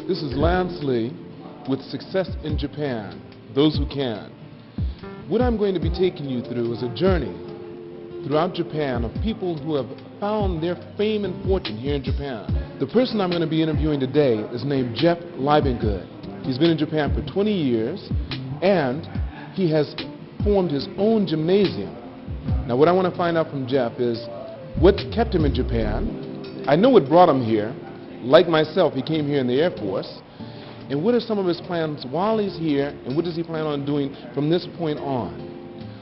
This is Lance Lee with Success in Japan, Those Who Can. What I'm going to be taking you through is a journey throughout Japan of people who have found their fame and fortune here in Japan. The person I'm going to be interviewing today is named C.libengood. He's been in Japan for 20 years and he has formed his own gymnasium. Now what I want to find out from Jeff is what kept him in Japan. I know what brought him here. Like myself, he came here in the Air Force. And what are some of his plans while he's here, and what does he plan on doing from this point on?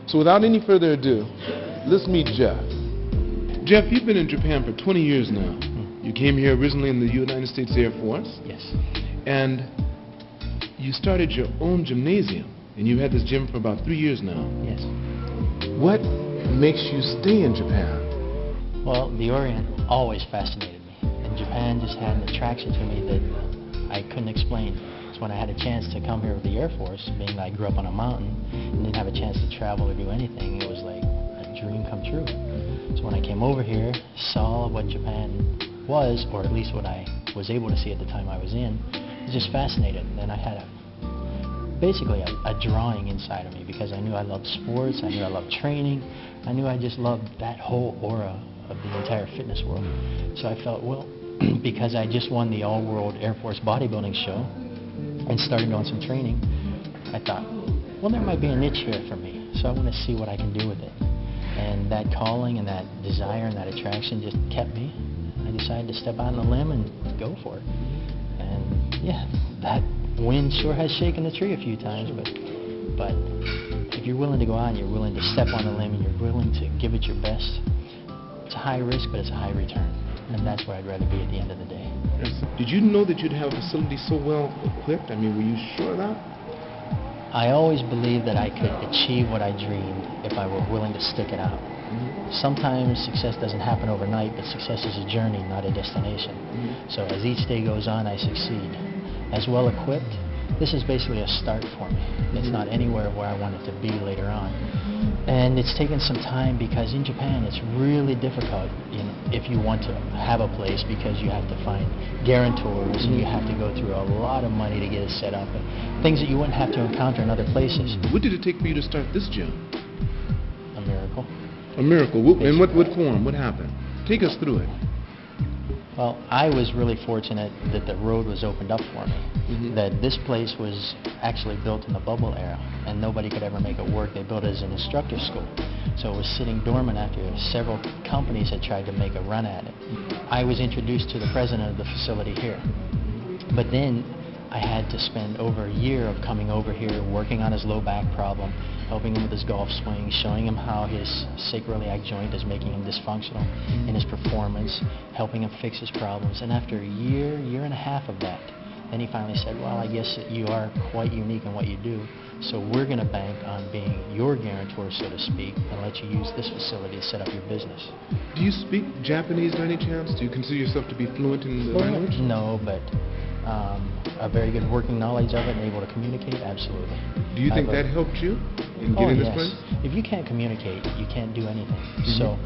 So without any further ado, let's meet Jeff. Jeff, you've been in Japan for 20 years now. You came here originally in the United States Air Force. Yes. And you started your own gymnasium, and you had this gym for about 3 years now. Yes. What makes you stay in Japan? Well, the Orient always fascinated me, and Japan just had an attraction to me that I couldn't explain. So when I had a chance to come here with the Air Force, being that I grew up on a mountain and didn't have a chance to travel or do anything, it was like a dream come true. So when I came over here, saw what Japan was, or at least what I was able to see at the time I was in, I was just fascinated. And I had basically a drawing inside of me because I knew I loved sports, I knew I loved training, I knew I just loved that whole aura of the entire fitness world. So I felt, well, because I just won the all-world Air Force bodybuilding show and started on some training, I thought, well, there might be a niche here for me, so I want to see what I can do with it. And that calling and that desire and that attraction just kept me. I decided to step out on a limb and go for it. And yeah, that wind sure has shaken the tree a few times, but if you're willing to go out and you're willing to step on a limb and you're willing to give it your best, it's a high risk, but it's a high return. And that's where I'd rather be at the end of the day. Yes. Did you know that you'd have a facility so well equipped? I mean, were you sure of that? I always believed that I could achieve what I dreamed if I were willing to stick it out. Sometimes success doesn't happen overnight, but success is a journey, not a destination. So as each day goes on, I succeed. As well equipped, this is basically a start for me. It's not anywhere where I want it to be later on. And it's taken some time because in Japan it's really difficult if you want to have a place, because you have to find guarantors and you have to go through a lot of money to get it set up, and things that you wouldn't have to encounter in other places. What did it take for you to start this gym? A miracle. A miracle? In what form? What happened? Take us through it. Well, I was really fortunate that the road was opened up for me. That this place was actually built in the bubble era, and nobody could ever make it work. They built it as an instructor school. So it was sitting dormant after several companies had tried to make a run at it. I was introduced to the president of the facility here. But then I had to spend over a year of coming over here, working on his low back problem, helping him with his golf swing, showing him how his sacroiliac joint is making him dysfunctional in his performance, helping him fix his problems. And after a year and a half of that, then he finally said, well, I guess that you are quite unique in what you do, so we're going to bank on being your guarantor, so to speak, and let you use this facility to set up your business. Do you speak Japanese by any chance? Do you consider yourself to be fluent in the language? No, but a very good working knowledge of it and able to communicate, absolutely. Do you think that helped you in getting this place? If you can't communicate, you can't do anything. So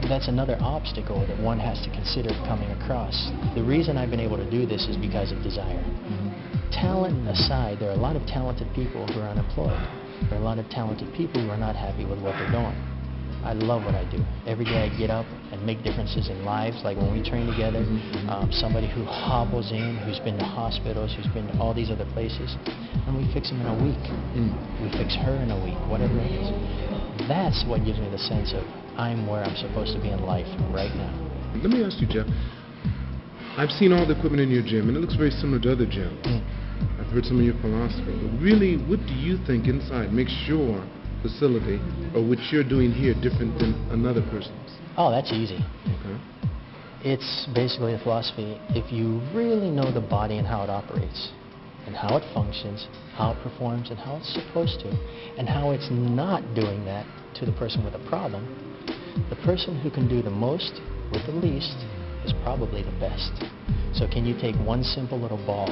that's another obstacle that one has to consider coming across. The reason I've been able to do this is because of desire. Talent aside, there are a lot of talented people who are unemployed. There are a lot of talented people who are not happy with what they're doing. I love what I do. Every day I get up and make differences in lives, like when we train together, somebody who hobbles in, who's been to hospitals, who's been to all these other places, and we fix them in a week. We fix her in a week, whatever it is. That's what gives me the sense of I'm where I'm supposed to be in life right now. Let me ask you, Jeff. I've seen all the equipment in your gym, and it looks very similar to other gyms. I've heard some of your philosophy. But really, what do you think inside makes your facility or what you're doing here different than another person's? Oh, that's easy. Okay. It's basically a philosophy. If you really know the body and how it operates, and how it functions, how it performs, and how it's supposed to, and how it's not doing that to the person with a problem, the person who can do the most with the least is probably the best. So can you take one simple little ball,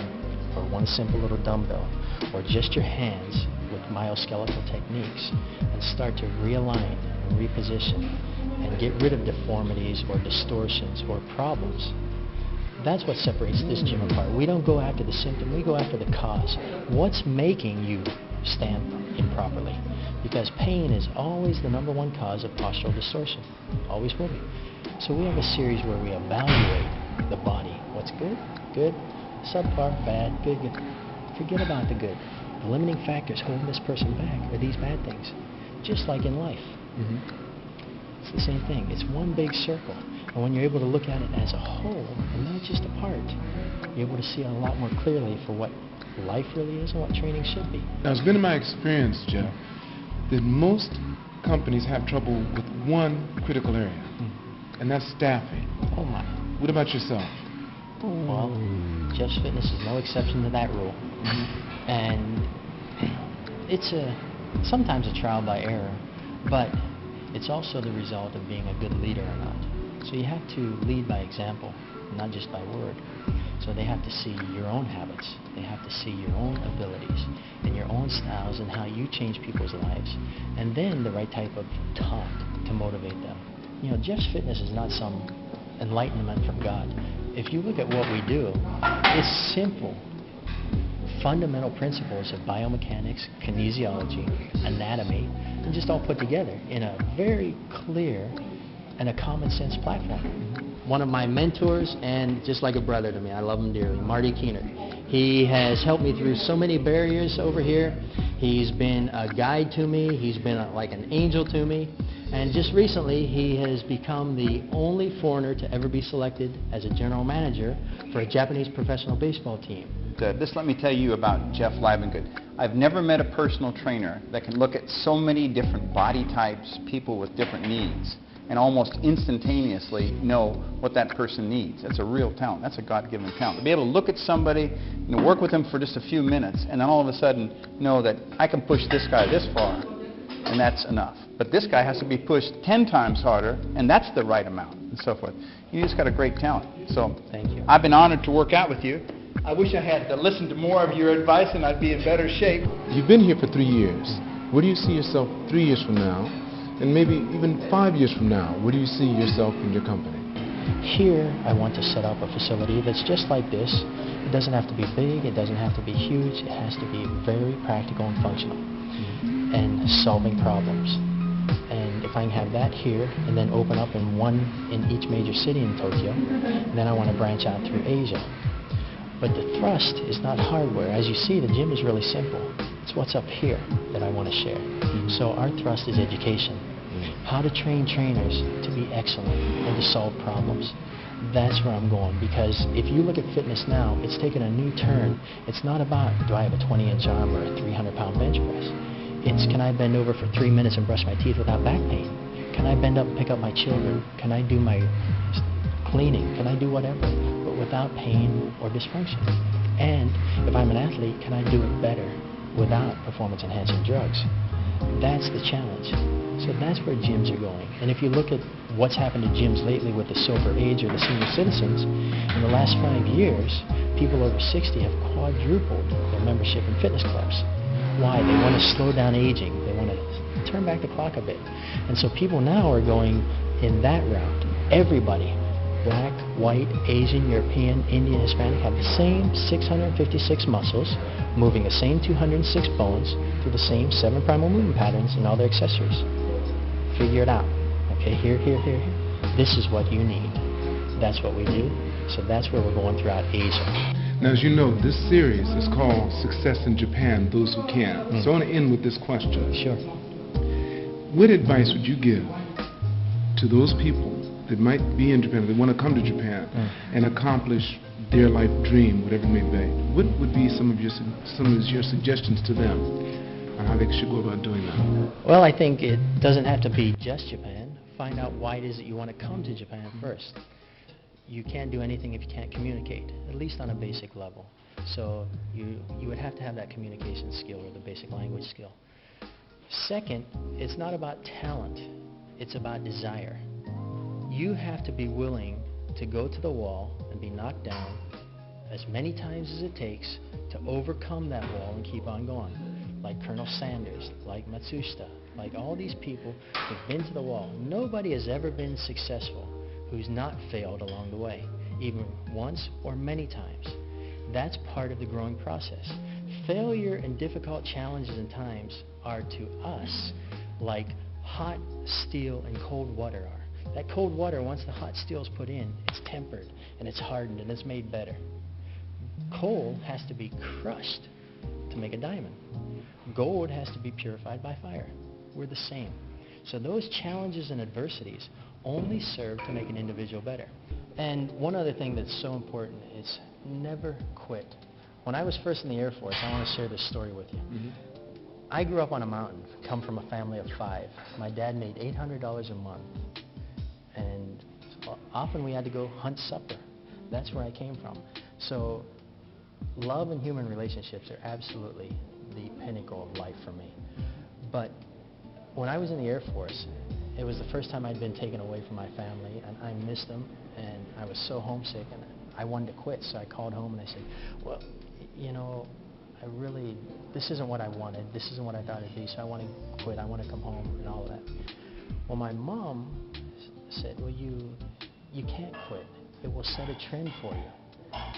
or one simple little dumbbell, or just your hands with myoskeletal techniques, and start to realign and reposition and get rid of deformities or distortions or problems? That's what separates this gym apart. We don't go after the symptom, we go after the cause. What's making you stand improperly? Because pain is always the number one cause of postural distortion. Always will be. So we have a series where we evaluate the body. What's good? Good. Subpar, bad, good, good. Forget about the good. The limiting factors holding this person back are these bad things. Just like in life. It's the same thing. It's one big circle. And when you're able to look at it as a whole and not just a part, you're able to see a lot more clearly for what life really is and what training should be. Now, it's been in my experience, Jeff, that most companies have trouble with one critical area, and that's staffing. Oh my. What about yourself? Well, Jeff's Fitness is no exception to that rule. And it's sometimes a trial by error, but it's also the result of being a good leader or not. So you have to lead by example, not just by word. So they have to see your own habits. They have to see your own abilities and your own styles and how you change people's lives. And then the right type of talk to motivate them. You know, Jeff's Fitness is not some enlightenment from God. If you look at what we do, it's simple, fundamental principles of biomechanics, kinesiology, anatomy, and just all put together in a very clear and a common sense platform. One of my mentors, and just like a brother to me, I love him dearly, Marty Kuehnert. He has helped me through so many barriers over here. He's been a guide to me. He's been like an angel to me. And just recently, he has become the only foreigner to ever be selected as a general manager for a Japanese professional baseball team. Just let me tell you about Jeff Libengood. I've never met a personal trainer that can look at so many different body types, people with different needs, and almost instantaneously know what that person needs. That's a real talent. That's a God-given talent. To be able to look at somebody and work with them for just a few minutes and then all of a sudden know that I can push this guy this far and that's enough. But this guy has to be pushed 10 times harder and that's the right amount and so forth. You just got a great talent. So thank you. I've been honored to work out with you. I wish I had listened to more of your advice and I'd be in better shape. You've been here for 3 years. Where do you see yourself 3 years from now? And maybe even 5 years from now, where do you see yourself and your company? Here, I want to set up a facility that's just like this. It doesn't have to be big, it doesn't have to be huge, it has to be very practical and functional and solving problems. And if I can have that here and then open up in one in each major city in Tokyo, then I want to branch out through Asia. But the thrust is not hardware. As you see, the gym is really simple. It's what's up here that I want to share. So our thrust is education. How to train trainers to be excellent and to solve problems. That's where I'm going, because if you look at fitness now, it's taken a new turn. It's not about, do I have a 20-inch arm or a 300-pound bench press? It's, can I bend over for 3 minutes and brush my teeth without back pain? Can I bend up and pick up my children? Can I do my cleaning? Can I do whatever, but without pain or dysfunction? And if I'm an athlete, can I do it better without performance-enhancing drugs? That's the challenge. So that's where gyms are going. And if you look at what's happened to gyms lately with the sober age or the senior citizens, in the last 5 years, people over 60 have quadrupled their membership in fitness clubs. Why? They want to slow down aging. They want to turn back the clock a bit. And so people now are going in that route. Everybody, black, white, Asian, European, Indian, Hispanic, have the same 656 muscles, moving the same 206 bones through the same 7 primal movement patterns and all their accessories. Figure it out. Okay, here, here, here, here. This is what you need. That's what we do. So that's where we're going throughout Asia. Now, as you know, this series is called Success in Japan, Those Who Can. So I want to end with this question. Sure. What advice would you give to those people that might be in Japan, that want to come to Japan and accomplish their life dream, whatever it may be? What would be some of your suggestions to them on how they should go about doing that? Well, I think it doesn't have to be just Japan. Find out why it is that you want to come to Japan first. You can't do anything if you can't communicate, at least on a basic level. So you would have to have that communication skill or the basic language skill. Second, it's not about talent. It's about desire. You have to be willing to go to the wall and be knocked down as many times as it takes to overcome that wall and keep on going. Like Colonel Sanders, like Matsushita, like all these people who've been to the wall. Nobody has ever been successful who's not failed along the way. even once or many times. That's part of the growing process. Failure and difficult challenges and times are to us like hot steel and cold water are. That cold water, once the hot steel is put in, it's tempered and it's hardened and it's made better. Coal has to be crushed to make a diamond. Gold has to be purified by fire. We're the same. So those challenges and adversities only serve to make an individual better. And one other thing that's so important is never quit. When I was first in the Air Force, I want to share this story with you. I grew up on a mountain, come from a family of 5. My dad made $800 a month, and often we had to go hunt supper. That's where I came from. So love and human relationships are absolutely the pinnacle of life for me. But when I was in the Air Force, it was the first time I'd been taken away from my family, and I missed them, and I was so homesick, and I wanted to quit. So I called home and I said, well, you know, this isn't what I wanted. This isn't what I thought it'd be, so I want to quit. I want to come home and all of that. Well, my mom said, well, you can't quit. It will set a trend for you,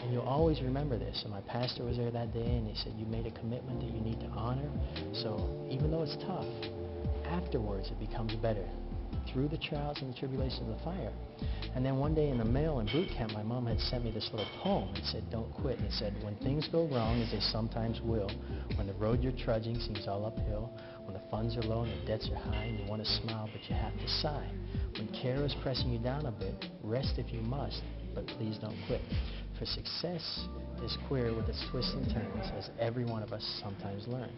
and you'll always remember this. And my pastor was there that day, and he said, you made a commitment that you need to honor. So even though it's tough, afterwards it becomes better through the trials and the tribulations of the fire. And then one day in the mail in boot camp, my mom had sent me this little poem and said, don't quit. And it said, when things go wrong, as they sometimes will, when the road you're trudging seems all uphill, when the funds are low and the debts are high and you want to smile but you have to sigh, when care is pressing you down a bit, rest if you must, but please don't quit. For success is queer with its twists and turns, as every one of us sometimes learn.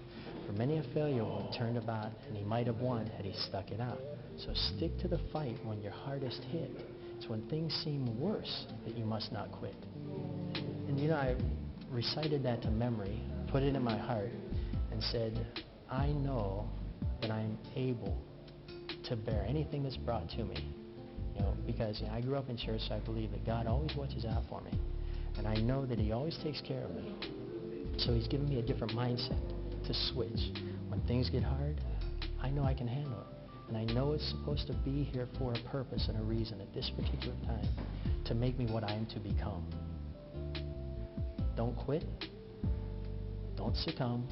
For many a failure will have turned about, and he might have won had he stuck it out. So stick to the fight when you're hardest hit. It's when things seem worse that you must not quit. And you know, I recited that to memory, put it in my heart, and said, I know that I am able to bear anything that's brought to me. You know, because I grew up in church, so I believe that God always watches out for me. And I know that he always takes care of me. So he's given me a different mindset to switch. When things get hard, I know I can handle it. And I know it's supposed to be here for a purpose and a reason at this particular time to make me what I am to become. Don't quit. Don't succumb.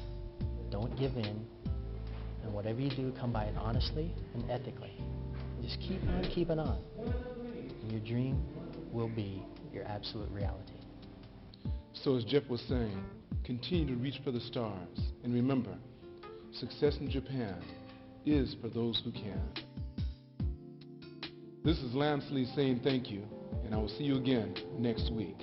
Don't give in. And whatever you do, come by it honestly and ethically. Just keep on keeping on. And your dream will be your absolute reality. So as Jeff was saying, continue to reach for the stars. And remember, success in Japan is for those who can. This is Lance Lee saying thank you, and I will see you again next week.